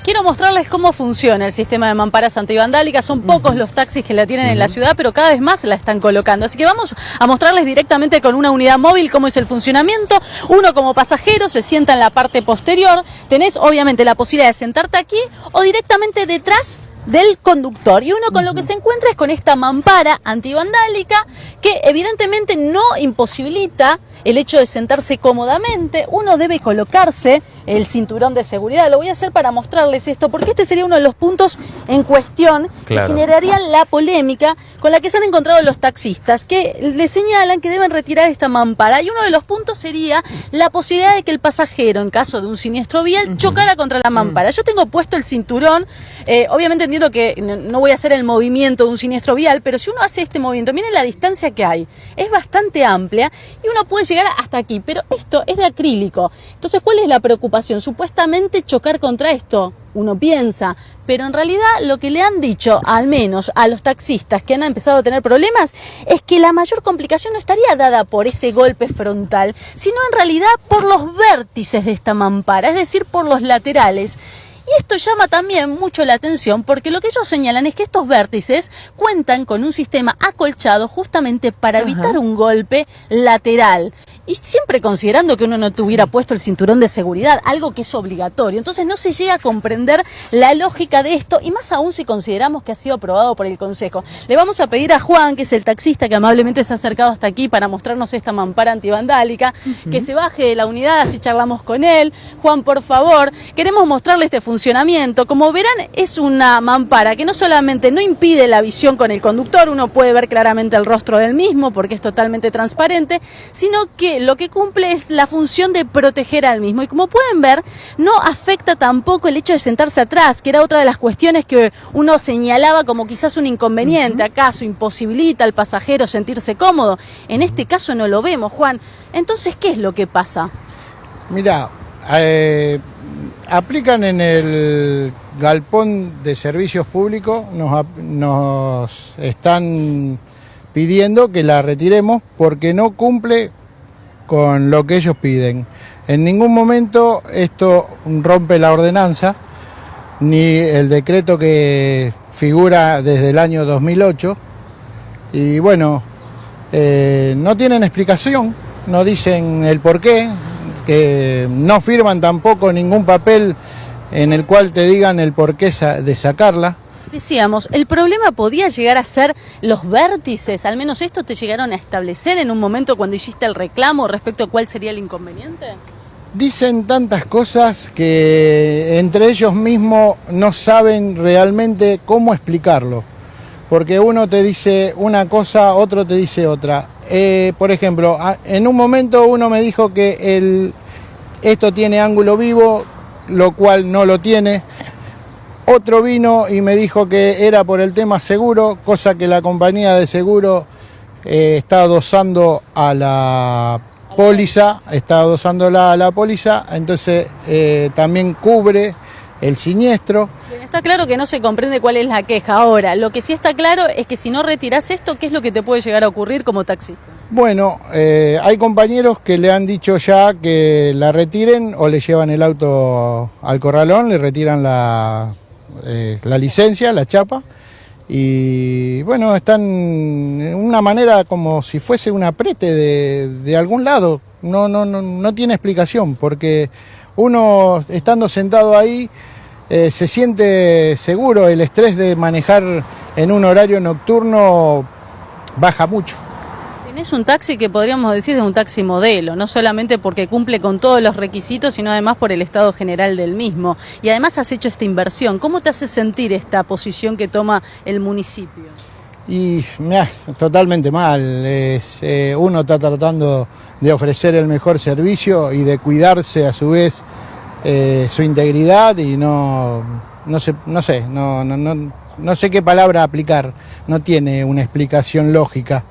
Quiero mostrarles cómo funciona el sistema de mamparas antivandálicas. Son pocos los taxis que la tienen en la ciudad, pero cada vez más la están colocando. Así que vamos a mostrarles directamente con una unidad móvil cómo es el funcionamiento. Uno como pasajero se sienta en la parte posterior. Tenés obviamente la posibilidad de sentarte aquí o directamente detrás del conductor, y uno con lo que se encuentra es con esta mampara antivandálica que evidentemente no imposibilita el hecho de sentarse cómodamente. Uno debe colocarse el cinturón de seguridad. Lo voy a hacer para mostrarles esto, porque este sería uno de los puntos en cuestión que generarían la polémica con la que se han encontrado los taxistas, que le señalan que deben retirar esta mampara. Y uno de los puntos sería la posibilidad de que el pasajero, en caso de un siniestro vial, chocara contra la mampara. Yo tengo puesto el cinturón, obviamente entiendo que no voy a hacer el movimiento de un siniestro vial, pero si uno hace este movimiento, miren la distancia que hay, es bastante amplia y uno puede llegar hasta aquí, pero esto es de acrílico. Entonces, ¿cuál es la preocupación? Supuestamente chocar contra esto, uno piensa, pero en realidad lo que le han dicho, al menos a los taxistas que han empezado a tener problemas, es que la mayor complicación no estaría dada por ese golpe frontal, sino en realidad por los vértices de esta mampara, es decir, por los laterales. Y esto llama también mucho la atención porque lo que ellos señalan es que estos vértices cuentan con un sistema acolchado justamente para evitar un golpe lateral. Y siempre considerando que uno no tuviera puesto el cinturón de seguridad, algo que es obligatorio. Entonces no se llega a comprender la lógica de esto, y más aún si consideramos que ha sido aprobado por el Consejo. Le vamos a pedir a Juan, que es el taxista que amablemente se ha acercado hasta aquí para mostrarnos esta mampara antivandálica, que se baje de la unidad, así charlamos con él. Juan, por favor, queremos mostrarle este funcionamiento. Como verán, es una mampara que no solamente no impide la visión con el conductor, uno puede ver claramente el rostro del mismo porque es totalmente transparente, sino que lo que cumple es la función de proteger al mismo. Y como pueden ver, no afecta tampoco el hecho de sentarse atrás, que era otra de las cuestiones que uno señalaba como quizás un inconveniente. ¿Acaso imposibilita al pasajero sentirse cómodo? En este caso no lo vemos, Juan. Entonces, ¿qué es lo que pasa? Mira, aplican en el galpón de servicios públicos, nos están pidiendo que la retiremos porque no cumple con lo que ellos piden. En ningún momento esto rompe la ordenanza, ni el decreto que figura desde el año 2008, y bueno, no tienen explicación, no dicen el porqué, que no firman tampoco ningún papel en el cual te digan el porqué de sacarla. Decíamos, ¿el problema podía llegar a ser los vértices? Al menos esto te llegaron a establecer en un momento cuando hiciste el reclamo respecto a cuál sería el inconveniente. Dicen tantas cosas que entre ellos mismos no saben realmente cómo explicarlo. Porque uno te dice una cosa, otro te dice otra. Por ejemplo, en un momento uno me dijo que esto tiene ángulo vivo, lo cual no lo tiene. Otro vino y me dijo que era por el tema seguro, cosa que la compañía de seguro está adosando a la póliza, entonces también cubre el siniestro. Bien, está claro que no se comprende cuál es la queja. Ahora, lo que sí está claro es que si no retiras esto, ¿qué es lo que te puede llegar a ocurrir como taxista? Bueno, hay compañeros que le han dicho ya que la retiren o le llevan el auto al corralón, le retiran la licencia, la chapa, y bueno, están en una manera como si fuese un aprete de algún lado. No tiene explicación, porque uno estando sentado ahí se siente seguro. El estrés de manejar en un horario nocturno baja mucho. Es un taxi que podríamos decir es un taxi modelo, no solamente porque cumple con todos los requisitos, sino además por el estado general del mismo. Y además has hecho esta inversión. ¿Cómo te hace sentir esta posición que toma el municipio? Y me hace totalmente mal. Uno está tratando de ofrecer el mejor servicio y de cuidarse a su vez su integridad, y no sé qué palabra aplicar. No tiene una explicación lógica.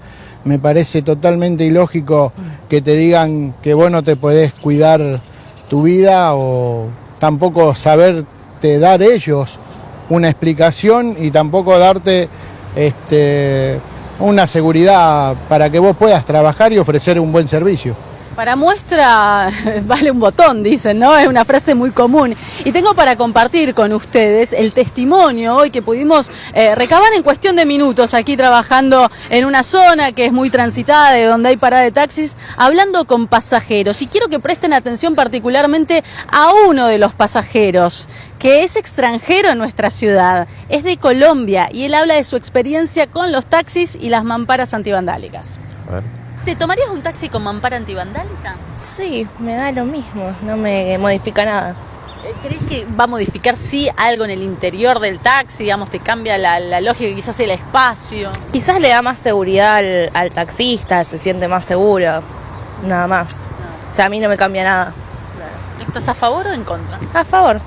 Me parece totalmente ilógico que te digan que vos no te podés cuidar tu vida, o tampoco saberte dar ellos una explicación y tampoco darte una seguridad para que vos puedas trabajar y ofrecer un buen servicio. Para muestra vale un botón, dicen, ¿no? Es una frase muy común. Y tengo para compartir con ustedes el testimonio hoy que pudimos recabar en cuestión de minutos aquí trabajando en una zona que es muy transitada, de donde hay parada de taxis, hablando con pasajeros. Y quiero que presten atención particularmente a uno de los pasajeros, que es extranjero en nuestra ciudad, es de Colombia y él habla de su experiencia con los taxis y las mamparas antivandálicas. A ver. ¿Te tomarías un taxi con mampara antivandálica? Sí, me da lo mismo, no me modifica nada. ¿Crees que va a modificar sí algo en el interior del taxi? Digamos, te cambia la lógica, quizás el espacio. Quizás le da más seguridad al taxista, se siente más seguro, nada más. O sea, a mí no me cambia nada. ¿Estás a favor o en contra? A favor.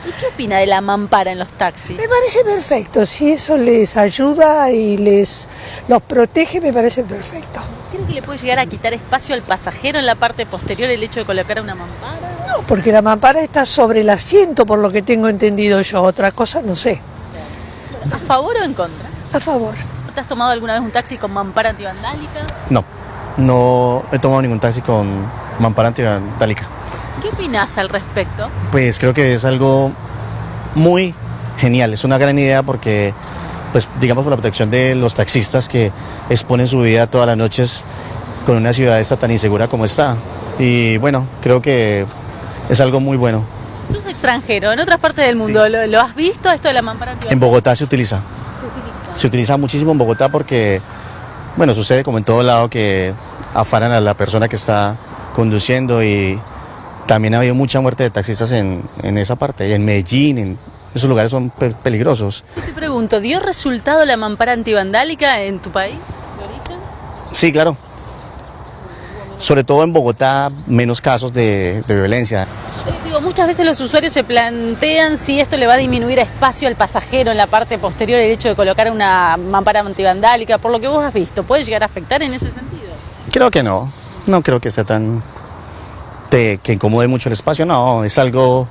¿Y qué opina de la mampara en los taxis? Me parece perfecto, si eso les ayuda y los protege, me parece perfecto. ¿Cree que le puede llegar a quitar espacio al pasajero en la parte posterior el hecho de colocar una mampara? No, porque la mampara está sobre el asiento, por lo que tengo entendido yo, otra cosa no sé. ¿A favor o en contra? A favor. ¿Te has tomado alguna vez un taxi con mampara antivandálica? No he tomado ningún taxi con mampara antivandálica. ¿Qué opinas al respecto? Pues creo que es algo muy genial, es una gran idea porque, pues digamos, por la protección de los taxistas que exponen su vida todas las noches con una ciudad esta tan insegura como está. Y bueno, creo que es algo muy bueno. Sos extranjero, en otras partes del mundo, Sí. ¿lo has visto esto de la mampara En antivandálica? Bogotá se utiliza. Se utiliza muchísimo en Bogotá porque, bueno, sucede como en todo lado que afanan a la persona que está conduciendo y también ha habido mucha muerte de taxistas en esa parte, en Medellín, en esos lugares son peligrosos. Te pregunto, ¿dio resultado la mampara antivandálica en tu país de origen? Sí, claro. Sobre todo en Bogotá, menos casos de violencia. Digo, muchas veces los usuarios se plantean si esto le va a disminuir espacio al pasajero en la parte posterior el hecho de colocar una mampara antivandálica. Por lo que vos has visto, ¿puede llegar a afectar en ese sentido? Creo que no creo que sea tan... que incomode mucho el espacio, no, es algo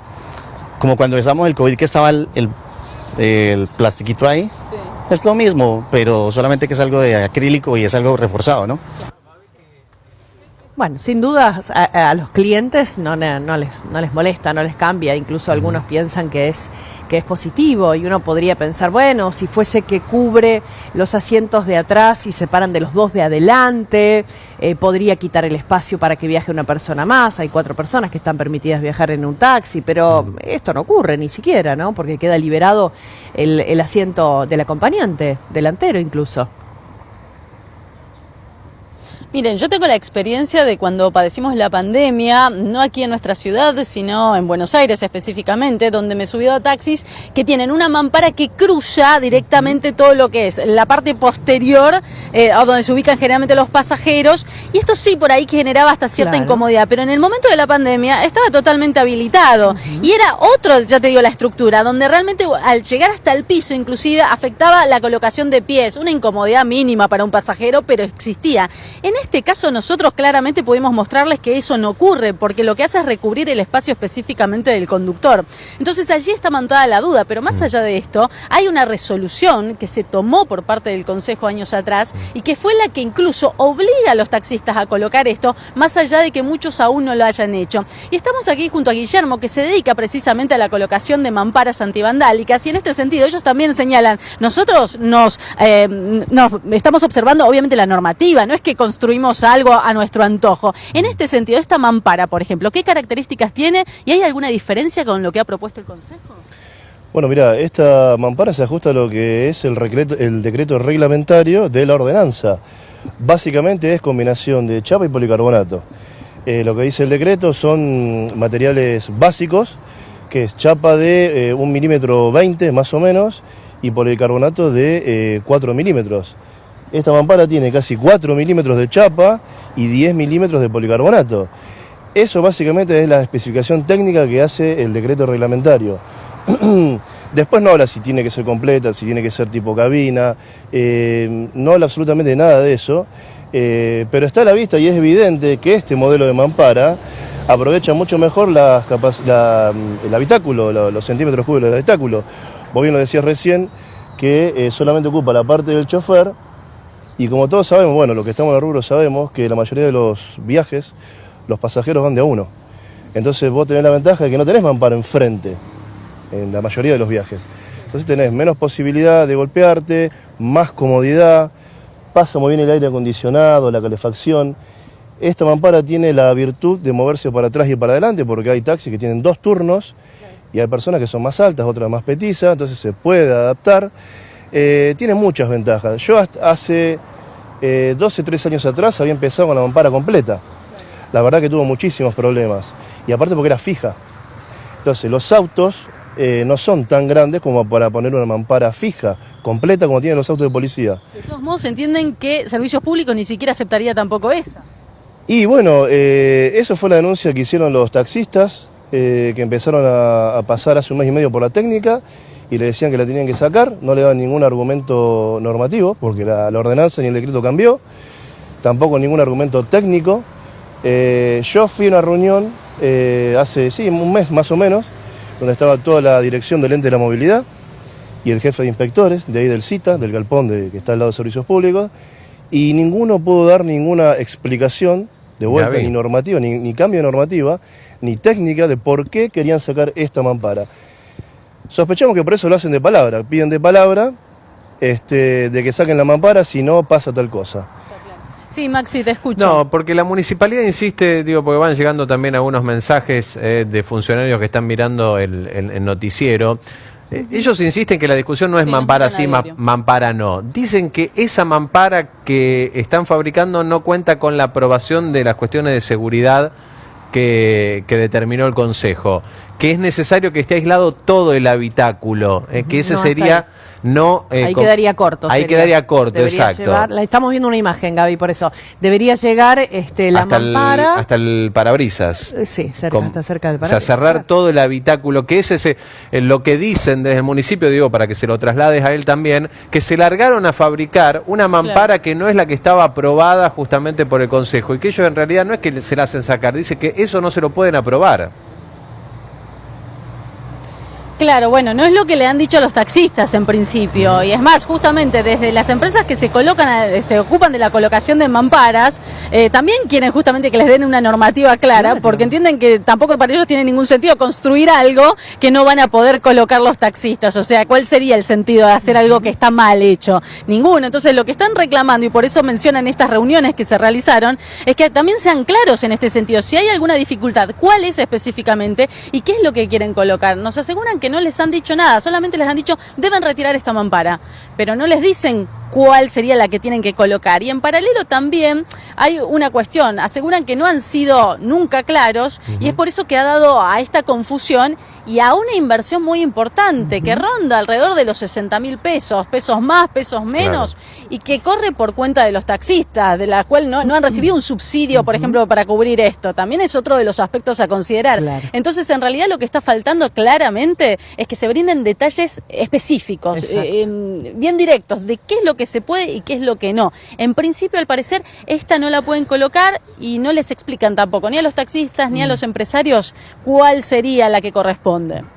como cuando empezamos el COVID que estaba el plastiquito ahí, Sí. es lo mismo, pero solamente que es algo de acrílico y es algo reforzado, ¿no? Bueno, sin duda a los clientes no les molesta, no les cambia, incluso algunos piensan que es positivo y uno podría pensar, bueno, si fuese que cubre los asientos de atrás y separan de los dos de adelante, podría quitar el espacio para que viaje una persona más, hay 4 personas que están permitidas viajar en un taxi, pero esto no ocurre ni siquiera, ¿no? Porque queda liberado el asiento del acompañante, delantero incluso. Miren, yo tengo la experiencia de cuando padecimos la pandemia, no aquí en nuestra ciudad, sino en Buenos Aires específicamente, donde me he subido a taxis que tienen una mampara que cruza directamente todo lo que es la parte posterior, o donde se ubican generalmente los pasajeros, y esto sí por ahí que generaba hasta cierta Claro. incomodidad, pero en el momento de la pandemia estaba totalmente habilitado, y era otro, ya te digo, la estructura, donde realmente al llegar hasta el piso inclusive afectaba la colocación de pies, una incomodidad mínima para un pasajero, pero existía. En este caso nosotros claramente pudimos mostrarles que eso no ocurre, porque lo que hace es recubrir el espacio específicamente del conductor. Entonces allí está montada la duda, pero más allá de esto, hay una resolución que se tomó por parte del Consejo años atrás y que fue la que incluso obliga a los taxistas a colocar esto, más allá de que muchos aún no lo hayan hecho. Y estamos aquí junto a Guillermo, que se dedica precisamente a la colocación de mamparas antivandálicas, y en este sentido ellos también señalan, nosotros nos estamos observando obviamente la normativa, no es que construimos algo a nuestro antojo. En este sentido, esta mampara, por ejemplo, ¿qué características tiene y hay alguna diferencia con lo que ha propuesto el Consejo? Bueno, mira, esta mampara se ajusta a lo que es el decreto reglamentario de la ordenanza. Básicamente es combinación de chapa y policarbonato. Lo que dice el decreto son materiales básicos, que es chapa de 1,20 milímetros más o menos y policarbonato de 4 milímetros. Esta mampara tiene casi 4 milímetros de chapa y 10 milímetros de policarbonato. Eso básicamente es la especificación técnica que hace el decreto reglamentario. Después no habla si tiene que ser completa, si tiene que ser tipo cabina, no habla absolutamente nada de eso, pero está a la vista y es evidente que este modelo de mampara aprovecha mucho mejor el habitáculo, los centímetros cúbicos del habitáculo. Vos bien lo decías recién, que solamente ocupa la parte del chofer, y como todos sabemos, bueno, los que estamos en el rubro sabemos que la mayoría de los viajes los pasajeros van de a uno. Entonces vos tenés la ventaja de que no tenés mampara enfrente, en la mayoría de los viajes. Entonces tenés menos posibilidad de golpearte, más comodidad, pasa muy bien el aire acondicionado, la calefacción. Esta mampara tiene la virtud de moverse para atrás y para adelante, porque hay taxis que tienen 2 turnos, y hay personas que son más altas, otras más petizas, entonces se puede adaptar. Tiene muchas ventajas. Yo hace 12, 13 años atrás había empezado con la mampara completa. La verdad que tuvo muchísimos problemas. Y aparte porque era fija. Entonces los autos no son tan grandes como para poner una mampara fija, completa, como tienen los autos de policía. De todos modos, entienden que Servicios Públicos ni siquiera aceptaría tampoco esa. Y bueno, eso fue la denuncia que hicieron los taxistas, que empezaron a pasar hace un mes y medio por la técnica y le decían que la tenían que sacar, no le daban ningún argumento normativo, porque la ordenanza ni el decreto cambió, tampoco ningún argumento técnico. Yo fui a una reunión hace un mes más o menos, donde estaba toda la dirección del ente de la movilidad y el jefe de inspectores, de ahí del CITA, del galpón que está al lado de Servicios Públicos, y ninguno pudo dar ninguna explicación de vuelta, ni normativa, ni cambio de normativa, ni técnica de por qué querían sacar esta mampara. Sospechamos que por eso lo hacen de palabra, piden de palabra de que saquen la mampara, si no pasa tal cosa. Sí, Maxi, te escucho. No, porque la municipalidad insiste, digo, porque van llegando también algunos mensajes de funcionarios que están mirando el noticiero. Ellos insisten que la discusión no es mampara sí, mampara no. Dicen que esa mampara que están fabricando no cuenta con la aprobación de las cuestiones de seguridad que determinó el Consejo, que es necesario que esté aislado todo el habitáculo, que ese sería... No, ahí quedaría corto. Ahí quedaría corto, exacto. Estamos viendo una imagen, Gaby, por eso. Debería llegar la mampara... hasta el parabrisas. Sí, hasta cerca del parabrisas. O sea, cerrar todo el habitáculo, que es lo que dicen desde el municipio, digo, para que se lo traslades a él también, que se largaron a fabricar una mampara que no es la que estaba aprobada justamente por el Consejo, y que ellos en realidad no es que se la hacen sacar, dice que eso no se lo pueden aprobar. Claro, bueno, no es lo que le han dicho a los taxistas en principio, y es más, justamente desde las empresas que se ocupan de la colocación de mamparas, también quieren justamente que les den una normativa clara, porque entienden que tampoco para ellos tiene ningún sentido construir algo que no van a poder colocar los taxistas. O sea, ¿cuál sería el sentido de hacer algo que está mal hecho? Ninguno. Entonces, lo que están reclamando, y por eso mencionan estas reuniones que se realizaron, es que también sean claros en este sentido. Si hay alguna dificultad, ¿cuál es específicamente y qué es lo que quieren colocar? Nos aseguran que no les han dicho nada, solamente les han dicho deben retirar esta mampara, pero no les dicen cuál sería la que tienen que colocar. Y en paralelo también hay una cuestión, aseguran que no han sido nunca claros, y es por eso que ha dado a esta confusión y a una inversión muy importante que ronda alrededor de los 60.000 pesos, pesos más, pesos menos, y que corre por cuenta de los taxistas, de la cual no han recibido un subsidio, por ejemplo, para cubrir esto. También es otro de los aspectos a considerar. Entonces, en realidad lo que está faltando claramente es que se brinden detalles específicos, bien directos, de qué es lo que se puede y qué es lo que no. En principio, al parecer, esta no la pueden colocar y no les explican tampoco ni a los taxistas ni a los empresarios cuál sería la que corresponde.